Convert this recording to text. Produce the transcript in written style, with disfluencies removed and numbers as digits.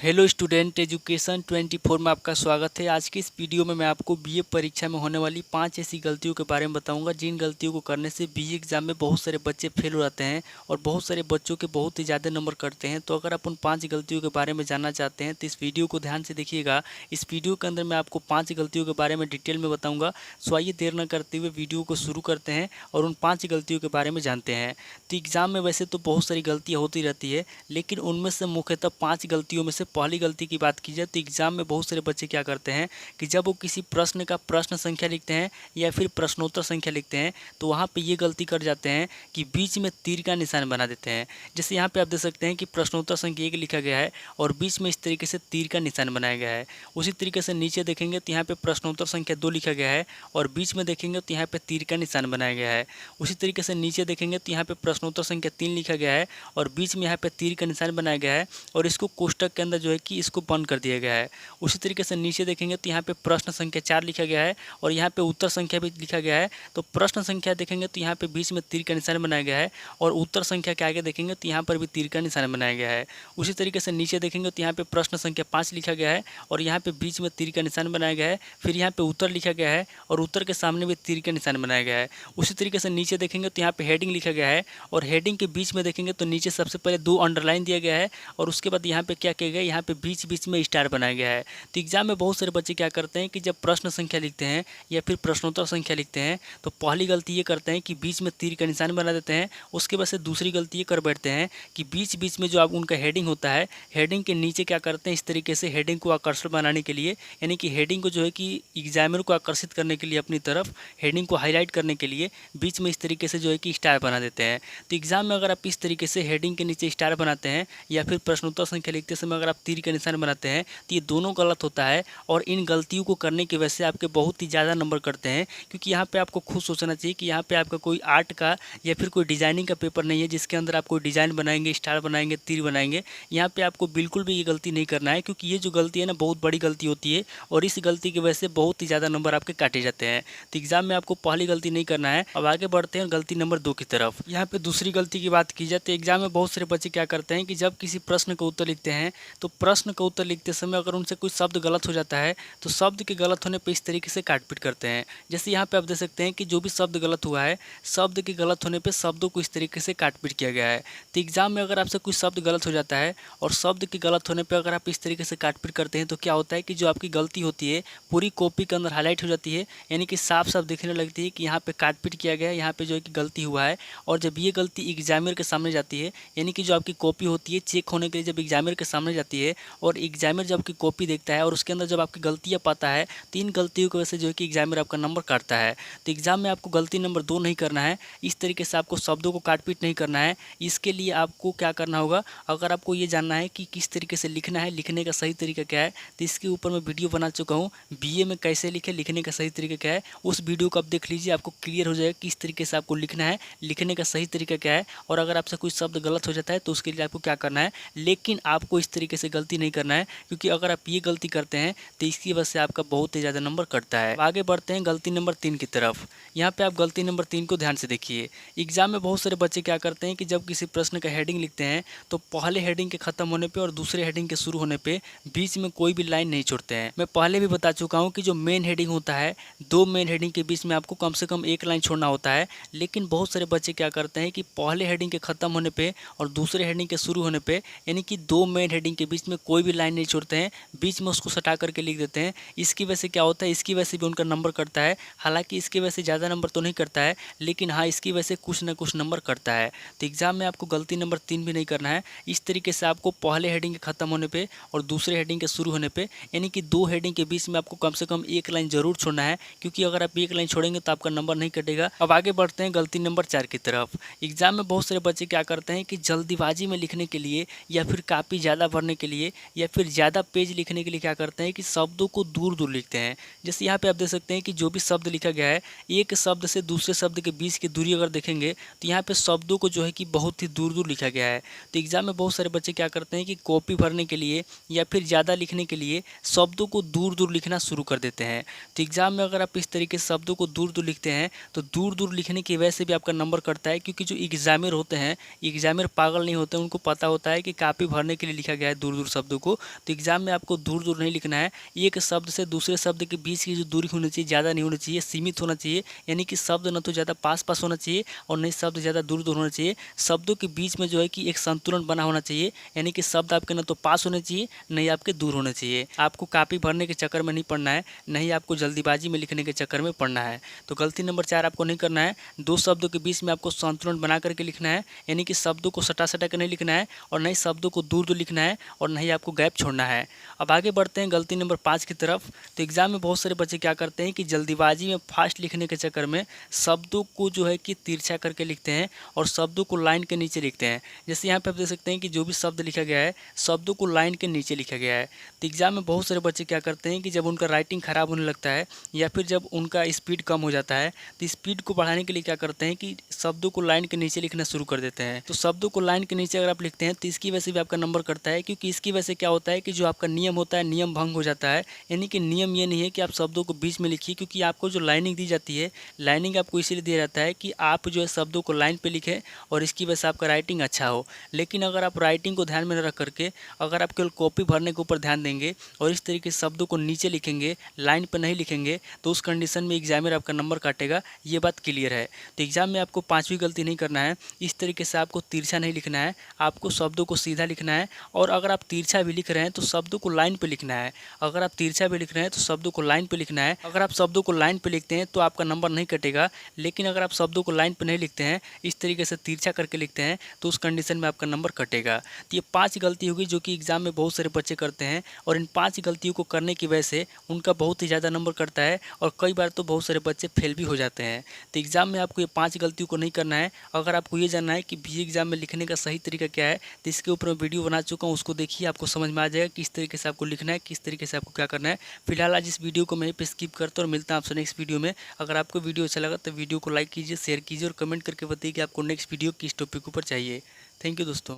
Hello student, education 24 में आपका स्वागत है। आज की इस वीडियो में मैं आपको बीए परीक्षा में होने वाली 5 ऐसी गलतियों के बारे में बताऊंगा जिन गलतियों को करने से बीए एग्जाम में बहुत सारे बच्चे फेल हो जाते हैं और बहुत सारे बच्चों के बहुत ही ज़्यादा नंबर कटते हैं। तो अगर आप उन 5 गलतियों के बारे में जानना चाहते हैं तो इस वीडियो को ध्यान से देखिएगा। इस वीडियो के अंदर मैं आपको 5 गलतियों के बारे में डिटेल में बताऊँगा। सो आइए देर न करते हुए वीडियो को शुरू करते हैं और उन 5 गलतियों के बारे में जानते हैं। तो एग्ज़ाम में वैसे तो बहुत सारी गलतियाँ होती रहती है, लेकिन उनमें से मुख्यतः 5 गलतियों में से पहली गलती की बात की जाए तो एग्जाम में बहुत सारे बच्चे क्या करते हैं कि जब वो किसी प्रश्न का प्रश्न संख्या लिखते हैं या फिर प्रश्नोत्तर संख्या लिखते हैं तो वहाँ पे ये गलती कर जाते हैं कि बीच में तीर का निशान बना देते हैं। जैसे यहाँ पे आप देख सकते हैं कि प्रश्नोत्तर संख्या 1 लिखा गया है और बीच में इस तरीके से तीर का निशान बनाया गया है। उसी तरीके से नीचे देखेंगे तो यहाँ पे प्रश्नोत्तर संख्या 2 लिखा गया है और बीच में देखेंगे तो यहाँ पे तीर का निशान बनाया गया है। उसी तरीके से नीचे देखेंगे तो यहाँ पे प्रश्नोत्तर संख्या 3 लिखा गया है और बीच में यहाँ पे तीर का निशान बनाया गया है और इसको कोष्टक के अंदर जो है कि इसको बंद कर दिया गया है। उसी तरीके से नीचे देखेंगे तो यहाँ पे प्रश्न संख्या 4 लिखा गया है और यहाँ पे उत्तर संख्या भी लिखा गया है। तो प्रश्न संख्या देखेंगे तो यहाँ पे बीच में तीर का निशान बनाया गया है और उत्तर संख्या के आगे देखेंगे तो यहाँ पर भी तीर का निशान बनाया गया है। उसी तरीके से नीचे देखेंगे तो यहाँ पे प्रश्न संख्या 5 लिखा गया है और यहाँ पे बीच में तीर का निशान बनाया गया है। फिर यहाँ पे उत्तर लिखा गया है और उत्तर के सामने भी तीर का निशान बनाया गया है। उसी तरीके से नीचे देखेंगे तो यहाँ पे हेडिंग लिखा गया है और हेडिंग के बीच में देखेंगे तो नीचे सबसे पहले 2 अंडरलाइन दिया गया है और उसके बाद यहाँ पे क्या किया गया है, यहाँ पे बीच बीच में स्टार बनाया गया है। तो एग्जाम में बहुत सारे बच्चे क्या करते हैं कि जब प्रश्न संख्या लिखते हैं या फिर प्रश्नोत्तर संख्या लिखते हैं तो पहली गलती ये करते हैं कि बीच में तीर का निशान बना देते हैं। उसके बाद से दूसरी गलती ये कर बैठते हैं कि बीच बीच में जो आप उनका हेडिंग होता है, हेडिंग के नीचे क्या करते हैं, इस तरीके से हेडिंग को आकर्षण बनाने के लिए, यानी कि हेडिंग को जो है कि एग्जामिनर को आकर्षित करने के लिए अपनी तरफ, हेडिंग को हाईलाइट करने के लिए बीच में इस तरीके से जो है कि स्टार बना देते हैं। तो एग्जाम में अगर आप इस तरीके से हेडिंग के नीचे स्टार बनाते हैं या फिर प्रश्नोत्तर संख्या लिखते समय अगर आप तीर का निशान बनाते हैं तो ये दोनों गलत होता है और इन गलतियों को करने की वजह से आपके बहुत ही ज़्यादा नंबर कटते हैं। क्योंकि यहाँ पे आपको खुद सोचना चाहिए कि यहाँ पे आपका कोई आर्ट का या फिर कोई डिजाइनिंग का पेपर नहीं है जिसके अंदर आप कोई डिज़ाइन बनाएंगे, स्टार बनाएंगे, तीर बनाएंगे। यहाँ पे आपको बिल्कुल भी ये गलती नहीं करना है, क्योंकि ये जो गलती है ना बहुत बड़ी गलती होती है और इस गलती की वजह से बहुत ही ज़्यादा नंबर आपके काटे जाते हैं। तो एग्जाम में आपको पहली गलती नहीं करना है। अब आगे बढ़ते हैं गलती नंबर 2 की तरफ। यहाँ पे दूसरी गलती की बात की जाए तो एग्जाम में बहुत सारे बच्चे क्या करते हैं कि जब किसी प्रश्न का उत्तर लिखते हैं तो प्रश्न का उत्तर लिखते समय अगर उनसे कोई शब्द गलत हो जाता है तो शब्द के गलत होने पे इस तरीके से काट पीट करते हैं। जैसे यहाँ पे आप देख सकते हैं कि जो भी शब्द गलत हुआ है, शब्द के गलत होने पे शब्दों को इस तरीके से काट पीट किया गया है। तो एग्जाम में अगर आपसे कोई शब्द गलत हो जाता है और शब्द के गलत होने पे अगर आप इस तरीके से काट पीट करते हैं तो क्या होता है कि जो आपकी गलती होती है पूरी कॉपी के अंदर हाईलाइट हो जाती है, यानी कि साफ साफ दिखने लगती है कि यहाँ पे काट पीट किया गया है, यहाँ पे जो है कि गलती हुआ है। और जब ये गलती एग्जामिनर के सामने जाती है, यानी कि जो आपकी कॉपी होती है चेक होने के लिए जब एग्जामिनर के सामने जाती है और एग्जामिनर जब आपकी कॉपी देखता है और उसके अंदर जब आपकी गलतियाँ पाता है तो इन गलतियों की वजह से जो है कि एग्जामिनर आपका नंबर काटता है। तो एग्जाम में आपको गलती नंबर 2 नहीं करना है। इस तरीके से आपको शब्दों को काट पीट नहीं करना है। इसके लिए आपको क्या करना होगा, अगर आपको ये जानना है कि किस तरीके से लिखना है, लिखने का सही तरीका क्या है, तो इसके ऊपर मैं वीडियो बना चुका हूँ, बीए में कैसे लिखे, लिखने का सही तरीका क्या है। उस वीडियो को आप देख लीजिए, आपको क्लियर हो जाएगा किस तरीके से आपको लिखना है, लिखने का सही तरीका क्या है। और अगर आपसे कोई शब्द गलत हो जाता है तो उसके लिए आपको क्या करना है, लेकिन आपको इस तरीके से गलती नहीं करना है, क्योंकि अगर आप ये गलती करते हैं तो इसकी वजह से आपका बहुत ही ज़्यादा नंबर कटता है। आगे बढ़ते हैं गलती नंबर 3 की तरफ। यहाँ पे आप गलती नंबर 3 को ध्यान से देखिए। एग्जाम में बहुत सारे बच्चे क्या करते हैं कि जब किसी प्रश्न का हेडिंग लिखते हैं तो पहले हेडिंग के खत्म होने पे और दूसरे हेडिंग के शुरू होने पे बीच में कोई भी लाइन नहीं छोड़ते हैं। मैं पहले भी बता चुका हूँ कि जो मेन हेडिंग होता है, 2 मेन हेडिंग के बीच में आपको कम से कम 1 लाइन छोड़ना होता है। लेकिन बहुत सारे बच्चे क्या करते हैं कि पहले हेडिंग के खत्म होने पे और दूसरे हेडिंग के शुरू होने पे, यानी कि 2 मेन हेडिंग के बीच में कोई भी लाइन नहीं छोड़ते हैं, बीच में उसको सटा करके लिख देते हैं। इसकी वजह से क्या होता है, इसकी वजह से भी उनका नंबर कटता है। हालांकि इसकी वजह से ज़्यादा नंबर तो नहीं करता है, लेकिन हाँ इसकी वजह से कुछ ना कुछ नंबर कटता है। तो एग्जाम में आपको गलती नंबर 3 भी नहीं करना है। इस तरीके से आपको पहले हेडिंग के खत्म होने पे और दूसरे हेडिंग के शुरू होने पे, यानी कि 2 हेडिंग के बीच में आपको कम से कम 1 लाइन जरूर छोड़ना है, क्योंकि अगर आप 1 लाइन छोड़ेंगे तो आपका नंबर नहीं कटेगा। अब आगे बढ़ते हैं गलती नंबर 4 की तरफ। एग्जाम में बहुत सारे बच्चे क्या करते हैं कि जल्दीबाजी में लिखने के लिए या फिर काफ़ी ज़्यादा भरने के लिए या फिर ज़्यादा पेज लिखने के लिए क्या करते हैं कि शब्दों को दूर दूर लिखते हैं। जैसे यहाँ पे आप देख सकते हैं कि जो भी शब्द लिखा गया है, एक शब्द से दूसरे शब्द के बीच की दूरी अगर देखेंगे तो यहाँ पे शब्दों को जो है कि बहुत ही दूर दूर लिखा गया है। तो एग्जाम में बहुत सारे बच्चे क्या करते हैं कि कॉपी भरने के लिए या फिर ज़्यादा लिखने के लिए शब्दों को दूर दूर लिखना शुरू कर देते हैं। तो एग्जाम में अगर आप इस तरीके से शब्दों को दूर दूर लिखते हैं तो दूर दूर लिखने की वजह से भी आपका नंबर कटता है, क्योंकि जो एग्जामिनर होते हैं, एग्जामिनर पागल नहीं होते, उनको पता होता है कि कापी भरने के लिए लिखा गया है दूर दूर शब्दों को। तो एग्जाम में आपको दूर दूर नहीं लिखना है, एक शब्द से दूसरे शब्द के बीच की जो दूरी होनी चाहिए ज़्यादा नहीं होनी चाहिए, सीमित होना चाहिए। यानी कि शब्द न तो ज़्यादा पास पास होना चाहिए और नहीं शब्द ज़्यादा दूर दूर होना चाहिए। शब्दों के बीच में जो है कि एक संतुलन बना होना चाहिए, यानी कि शब्द आपके न तो पास होने चाहिए नहीं आपके दूर होने चाहिए। आपको कॉपी भरने के चक्कर में नहीं पढ़ना है, नहीं आपको जल्दीबाजी में लिखने के चक्कर में पढ़ना है। तो गलती नंबर 4 आपको नहीं करना है, दो शब्दों के बीच में आपको संतुलन बना करके लिखना है, यानी कि शब्दों को सटा सटा कर नहीं लिखना है और नहीं शब्दों को दूर दूर लिखना है और नहीं आपको गैप छोड़ना है। अब आगे बढ़ते हैं गलती नंबर 5 की तरफ। तो एग्जाम में बहुत सारे बच्चे क्या करते हैं कि जल्दीबाजी में फास्ट लिखने के चक्कर में शब्दों को जो है कि तिरछा करके लिखते हैं और शब्दों को लाइन के नीचे लिखते हैं। जैसे यहाँ पे आप देख सकते हैं कि जो भी शब्द लिखा गया है शब्दों को लाइन के नीचे लिखा गया है। तो एग्जाम में बहुत सारे बच्चे क्या करते हैं कि जब उनका राइटिंग ख़राब होने लगता है या फिर जब उनका स्पीड कम हो जाता है तो स्पीड को बढ़ाने के लिए क्या करते हैं कि शब्दों को लाइन के नीचे लिखना शुरू कर देते हैं। तो शब्दों को लाइन के नीचे अगर आप लिखते हैं तो इसकी वजह से भी आपका नंबर कटता है, क्योंकि इसकी वजह से क्या होता है कि जो आपका नियम होता है नियम भंग हो जाता है। यानी कि नियम ये नहीं है कि आप शब्दों को बीच में लिखिए, क्योंकि आपको जो लाइनिंग दी जाती है, लाइनिंग आपको इसीलिए दिया जाता है कि आप जो है शब्दों को लाइन पे लिखें और इसकी वजह से आपका राइटिंग अच्छा हो। लेकिन अगर आप राइटिंग को ध्यान में न रख करके अगर आप केवल कॉपी भरने के ऊपर ध्यान देंगे और इस तरीके से शब्दों को नीचे लिखेंगे, लाइन पर नहीं लिखेंगे, तो उस कंडीशन में एग्जामिनर आपका नंबर काटेगा। ये बात क्लियर है। तो एग्जाम में आपको 5वीं गलती नहीं करना है, इस तरीके से आपको तिरछा नहीं लिखना है, आपको शब्दों को सीधा लिखना है। और अगर आप तिरछा भी लिख रहे हैं तो शब्दों को लाइन पे लिखना है। अगर आप तिरछा भी लिख रहे हैं तो शब्दों को लाइन पे लिखना है। अगर आप शब्दों को लाइन पे लिखते हैं तो आपका नंबर नहीं कटेगा, लेकिन अगर आप शब्दों को लाइन पे नहीं लिखते हैं, इस तरीके से तिरछा करके लिखते हैं, तो उस कंडीशन में आपका नंबर कटेगा। तो ये 5 गलती होगी जो कि एग्जाम में बहुत सारे बच्चे करते हैं और इन 5 गलतियों को करने की वजह से उनका बहुत ही ज़्यादा नंबर कटता है और कई बार तो बहुत सारे बच्चे फेल भी हो जाते हैं। तो एग्जाम में आपको ये 5 गलतियों को नहीं करना है। अगर आपको ये जानना है कि बीए एग्जाम में लिखने का सही तरीका क्या है तो इसके ऊपर मैं वीडियो बना चुका हूँ, उसको देखिए, आपको समझ में आ जाएगा किस तरीके से आपको लिखना है, किस तरीके से आपको क्या करना है। फिलहाल आज इस वीडियो को मैं पे स्किप करता हूँ और मिलता हूँ आपसे नेक्स्ट वीडियो में। अगर आपको वीडियो अच्छा लगा तो वीडियो को लाइक कीजिए, शेयर कीजिए और कमेंट करके बताइए कि आपको नेक्स्ट वीडियो किस टॉपिक ऊपर चाहिए। थैंक यू दोस्तों।